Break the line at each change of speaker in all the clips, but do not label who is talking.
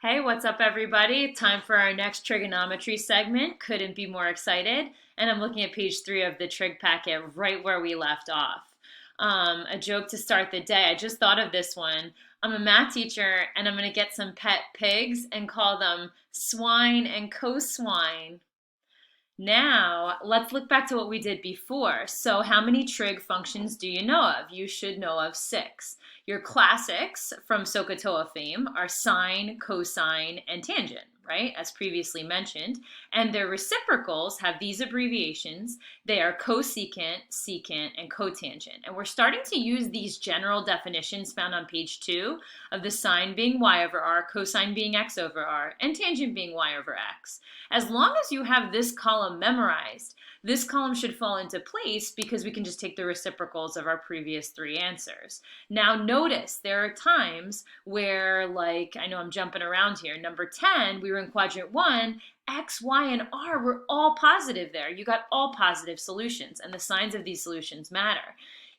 Hey, what's up, everybody? Time for our next trigonometry segment. Couldn't be more excited. And I'm looking at page 3 of the Trig Packet right where we left off. A joke to start the day. I just thought of this one. I'm a math teacher and I'm going to get some pet pigs and call them swine and coswine. Now, let's look back to what we did before. So, how many trig functions do you know of? You should know of 6. Your classics from SOHCAHTOA fame are sine, cosine, and tangent, right? As previously mentioned. And their reciprocals have these abbreviations. They are cosecant, secant, and cotangent. And we're starting to use these general definitions found on page 2 of the sine being y over r, cosine being x over r, and tangent being y over x. As long as you have this column memorized, this column should fall into place because we can just take the reciprocals of our previous 3 answers. Now notice there are times where, like, I know I'm jumping around here, number 10, we were in quadrant 1, x, y, and r were all positive there. You got all positive solutions, and the signs of these solutions matter.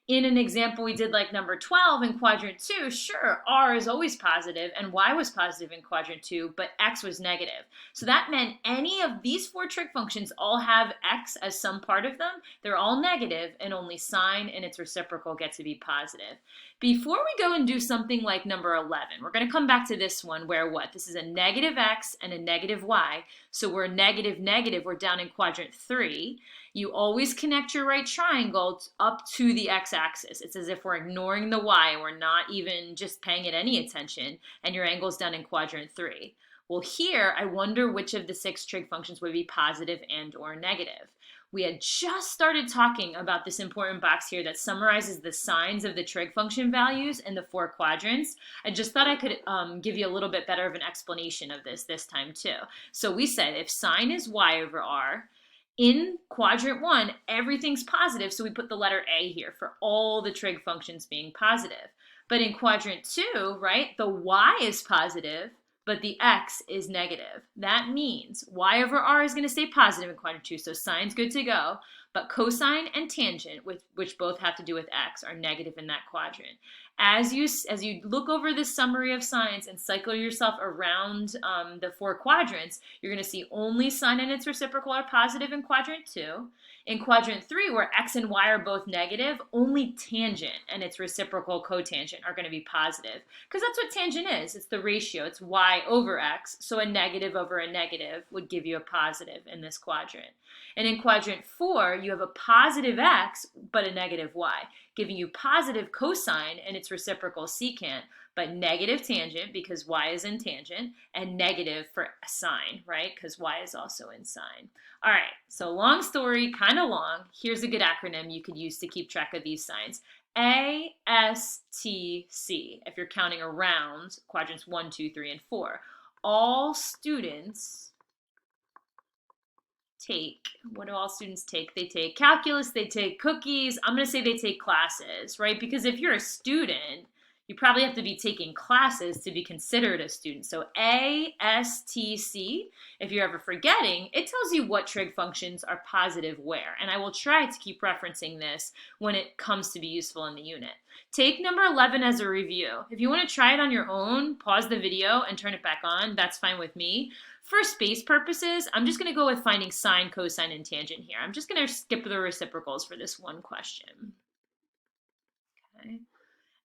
In an example we did like number 12 in quadrant 2, sure, r is always positive and y was positive in quadrant 2, but x was negative. So that meant any of these 4 trig functions all have x as some part of them. They're all negative, and only sine and its reciprocal get to be positive. Before we go and do something like number 11, we're going to come back to this one where what? This is a negative x and a negative y. So we're negative, negative. We're down in quadrant 3. You always connect your right triangle up to the x-axis. It's as if we're ignoring the y and we're not even just paying it any attention, and your angle's down in quadrant 3. Well, here, I wonder which of the 6 trig functions would be positive and or negative. We had just started talking about this important box here that summarizes the signs of the trig function values in the 4 quadrants. I just thought I could give you a little bit better of an explanation of this time too. So we said if sine is y over r, in quadrant 1, everything's positive, so we put the letter A here for all the trig functions being positive. But in quadrant 2, right, the y is positive, but the x is negative. That means y over r is going to stay positive in quadrant 2, so sine's good to go, but cosine and tangent, which both have to do with x, are negative in that quadrant. As you look over this summary of signs and cycle yourself around the 4 quadrants, you're going to see only sine and its reciprocal are positive in quadrant 2. In quadrant 3, where x and y are both negative, only tangent and its reciprocal cotangent are going to be positive, because that's what tangent is. It's the ratio. It's y over x, so a negative over a negative would give you a positive in this quadrant. And in quadrant 4, you have a positive x, but a negative y, giving you positive cosine and its reciprocal secant, but negative tangent because y is in tangent, and negative for sine, right? Because y is also in sine. All right, so long story, kind of long. Here's a good acronym you could use to keep track of these signs. ASTC, if you're counting around quadrants 1, 2, 3, and 4. All students take, what do all students take? They take calculus, they take cookies. I'm going to say they take classes, right? Because if you're a student, you probably have to be taking classes to be considered a student. So ASTC, if you're ever forgetting, it tells you what trig functions are positive where. And I will try to keep referencing this when it comes to be useful in the unit. Take number 11 as a review. If you want to try it on your own, pause the video and turn it back on. That's fine with me. For space purposes, I'm just going to go with finding sine, cosine, and tangent here. I'm just going to skip the reciprocals for this one question. Okay.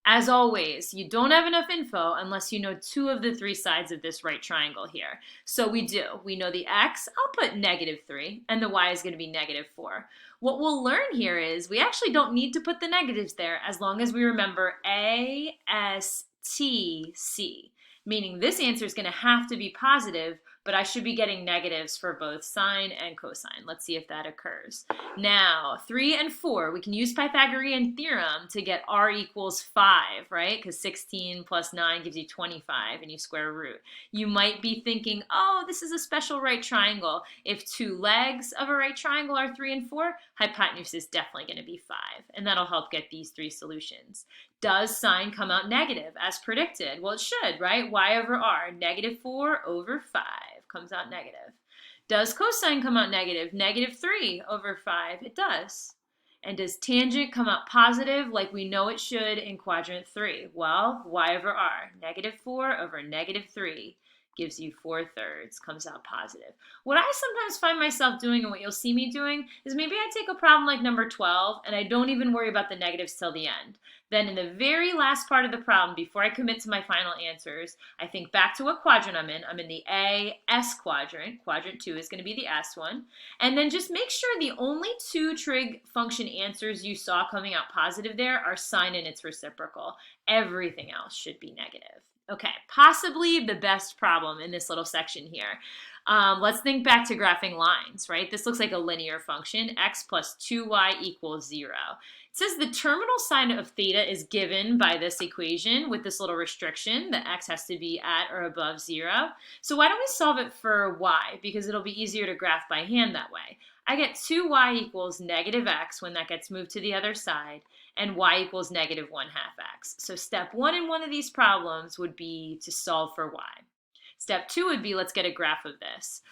As always, you don't have enough info unless you know 2 of the 3 sides of this right triangle here. So we do. We know the x, I'll put -3, and the y is going to be -4. What we'll learn here is we actually don't need to put the negatives there as long as we remember ASTC, meaning this answer is going to have to be positive, but I should be getting negatives for both sine and cosine. Let's see if that occurs. Now, 3 and 4, we can use Pythagorean Theorem to get r equals 5, right? Because 16 plus 9 gives you 25, and you square root. You might be thinking, oh, this is a special right triangle. If 2 legs of a right triangle are 3 and 4, hypotenuse is definitely going to be 5, and that'll help get these 3 solutions. Does sine come out negative as predicted? Well, it should, right? Y over r, -4 over 5 comes out negative. Does cosine come out negative? -3 over 5, it does. And does tangent come out positive like we know it should in quadrant 3? Well, y over r, -4 over -3 gives you 4/3, comes out positive. What I sometimes find myself doing, and what you'll see me doing, is maybe I take a problem like number 12 and I don't even worry about the negatives till the end. Then in the very last part of the problem, before I commit to my final answers, I think back to what quadrant I'm in. I'm in the A-S quadrant. Quadrant 2 is going to be the S one. And then just make sure the only two trig function answers you saw coming out positive there are sine and its reciprocal. Everything else should be negative. Okay, possibly the best problem in this little section here. Let's think back to graphing lines, right? This looks like a linear function, x plus 2y equals 0. It says the terminal side of theta is given by this equation with this little restriction that x has to be at or above 0. So why don't we solve it for y? Because it'll be easier to graph by hand that way. I get 2y equals negative x when that gets moved to the other side, and y equals negative 1/2 x. So step 1 in one of these problems would be to solve for y. Step 2 would be, let's get a graph of this.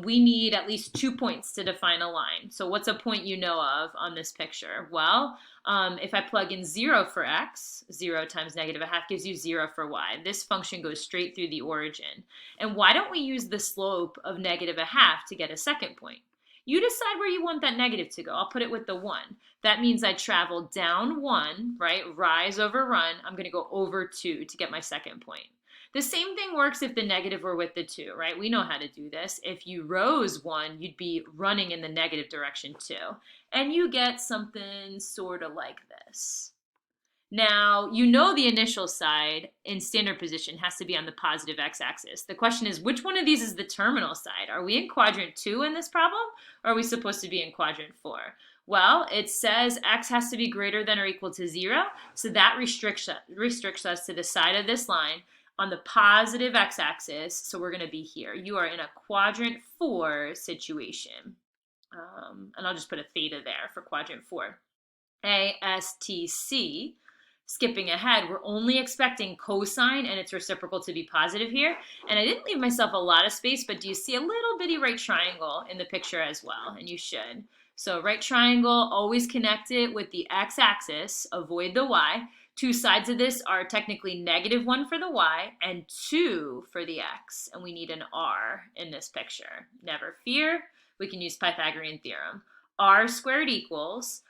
We need at least 2 points to define a line. So what's a point you know of on this picture? Well, if I plug in 0 for x, 0 times negative 1/2 gives you 0 for y. This function goes straight through the origin. And why don't we use the slope of negative 1/2 to get a second point? You decide where you want that negative to go. I'll put it with the 1. That means I travel down 1, right? Rise over run. I'm going to go over 2 to get my second point. The same thing works if the negative were with the 2, right? We know how to do this. If you rose 1, you'd be running in the negative direction too. And you get something sort of like this. Now, you know the initial side in standard position has to be on the positive x-axis. The question is, which one of these is the terminal side? Are we in quadrant 2 in this problem, or are we supposed to be in quadrant 4? Well, it says x has to be greater than or equal to 0, so that restricts us to the side of this line on the positive x-axis, so we're going to be here. You are in a quadrant 4 situation. And I'll just put a theta there for quadrant 4. ASTC. Skipping ahead, we're only expecting cosine and its reciprocal to be positive here. And I didn't leave myself a lot of space, but do you see a little bitty right triangle in the picture as well? And you should. So right triangle, always connect it with the x-axis, avoid the y. Two sides of this are technically -1 for the y and 2 for the x. And we need an r in this picture. Never fear, we can use Pythagorean Theorem. R squared equals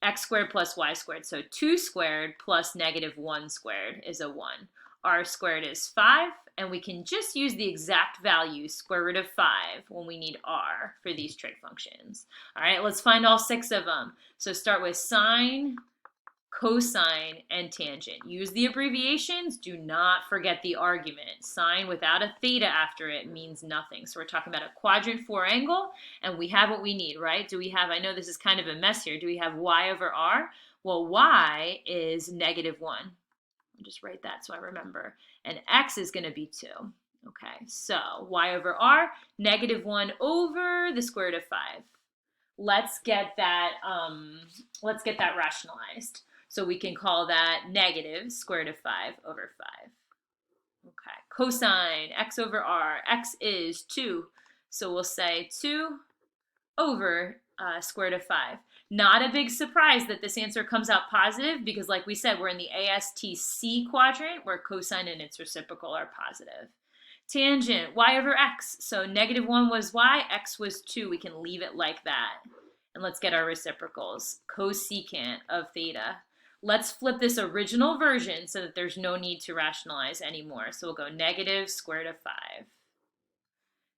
x squared plus y squared. So 2 squared plus -1 squared is a 1. R squared is 5, and we can just use the exact value, square root of 5, when we need r for these trig functions. All right, let's find all 6 of them. So start with sine, cosine, and tangent. Use the abbreviations. Do not forget the argument. Sine without a theta after it means nothing. So we're talking about a quadrant 4 angle, and we have what we need, right? Do we have, I know this is kind of a mess here, do we have y over r? Well, y is -1. I'll just write that so I remember. And x is going to be 2. Okay, so y over r, -1 over the square root of 5. Let's get that rationalized. So we can call that negative square root of 5 over 5. Okay, cosine x over r, x is 2. So we'll say 2 over square root of 5. Not a big surprise that this answer comes out positive because like we said, we're in the ASTC quadrant where cosine and its reciprocal are positive. Tangent, y over x. So -1 was y, x was 2. We can leave it like that. And let's get our reciprocals. Cosecant of theta. Let's flip this original version so that there's no need to rationalize anymore. So we'll go negative square root of 5.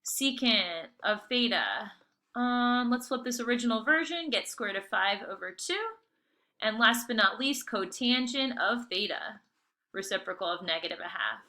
Secant of theta. Let's flip this original version, get square root of 5 over 2. And last but not least, cotangent of theta, reciprocal of -1/2.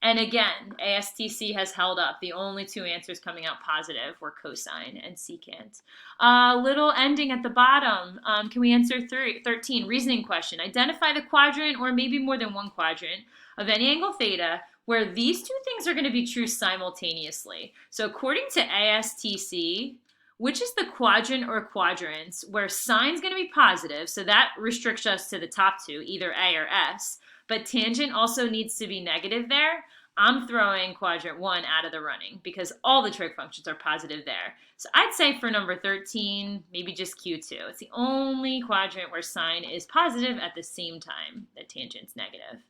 And again, ASTC has held up. The only 2 answers coming out positive were cosine and secant. Little ending at the bottom. Can we answer 13? Reasoning question. Identify the quadrant, or maybe more than one quadrant, of any angle theta where these 2 things are going to be true simultaneously. So according to ASTC, which is the quadrant or quadrants where sine's going to be positive, so that restricts us to the top 2, either A or S, but tangent also needs to be negative there. I'm throwing quadrant 1 out of the running because all the trig functions are positive there. So I'd say for number 13, maybe just Q2. It's the only quadrant where sine is positive at the same time that tangent's negative.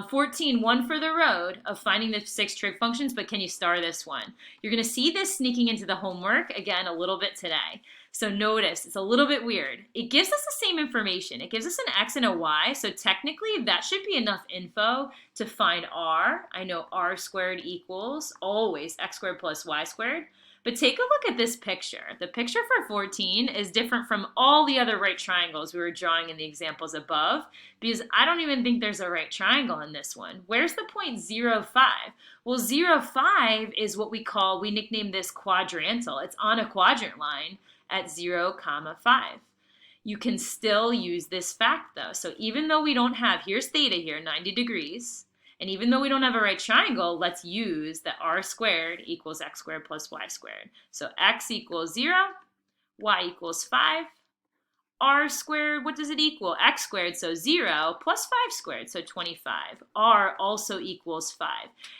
14, one for the road of finding the 6 trig functions, but can you star this one? You're going to see this sneaking into the homework, again, a little bit today. So notice, it's a little bit weird. It gives us the same information. It gives us an x and a y, so technically that should be enough info to find r. I know r squared equals always x squared plus y squared. But take a look at this picture. The picture for 14 is different from all the other right triangles we were drawing in the examples above, because I don't even think there's a right triangle in this one. Where's the point 0, 5? Well, 0, 5 is what we nickname this quadrantal. It's on a quadrant line at 0, 5. You can still use this fact though. So even though we don't have, here's theta here, 90 degrees, and even though we don't have a right triangle, let's use that r squared equals x squared plus y squared. So x equals 0, y equals 5. R squared, what does it equal? X squared, so 0, plus 5 squared, so 25. R also equals 5.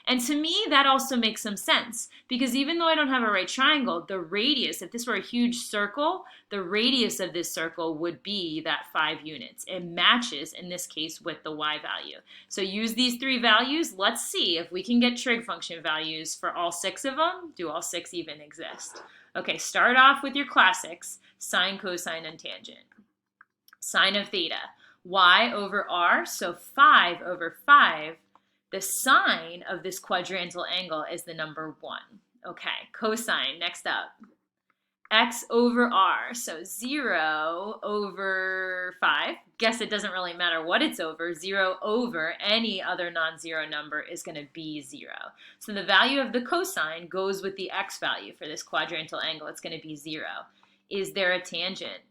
And to me, that also makes some sense, because even though I don't have a right triangle, the radius, if this were a huge circle, the radius of this circle would be that 5 units. It matches, in this case, with the y value. So use these 3 values. Let's see if we can get trig function values for all 6 of them. Do all 6 even exist? Okay, start off with your classics, sine, cosine, and tangent. Sine of theta, y over r, so 5 over 5. The sine of this quadrantal angle is the number 1. Okay, cosine, next up. X over r, so 0 over 5. Guess it doesn't really matter what it's over. 0 over any other non-zero number is going to be 0. So the value of the cosine goes with the x value for this quadrantal angle. It's going to be 0. Is there a tangent?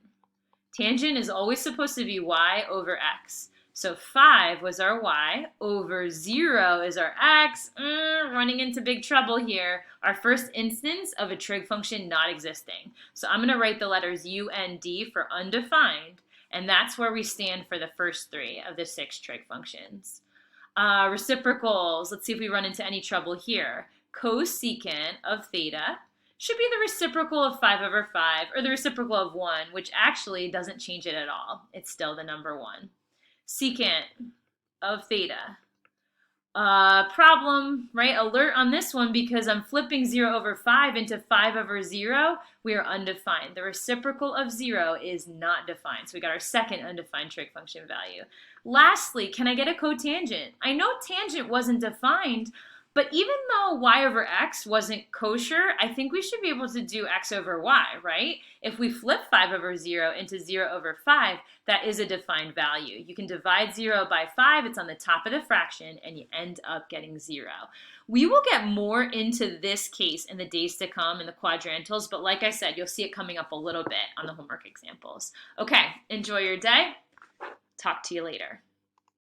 Tangent is always supposed to be y over x. So 5 was our y, over 0 is our x. Running into big trouble here. Our first instance of a trig function not existing. So I'm going to write the letters u and d for undefined, and that's where we stand for the first 3 of the 6 trig functions. Reciprocals, let's see if we run into any trouble here. Cosecant of theta should be the reciprocal of 5 over 5, or the reciprocal of 1, which actually doesn't change it at all. It's still the number 1. Secant of theta. Problem, right? Alert on this one, because I'm flipping 0 over 5 into 5 over 0. We are undefined. The reciprocal of 0 is not defined. So we got our second undefined trig function value. Lastly, can I get a cotangent? I know tangent wasn't defined, but even though y over x wasn't kosher, I think we should be able to do x over y, right? If we flip 5 over 0 into 0 over 5, that is a defined value. You can divide 0 by 5, it's on the top of the fraction, and you end up getting 0. We will get more into this case in the days to come in the quadrantals, but like I said, you'll see it coming up a little bit on the homework examples. Okay, enjoy your day. Talk to you later.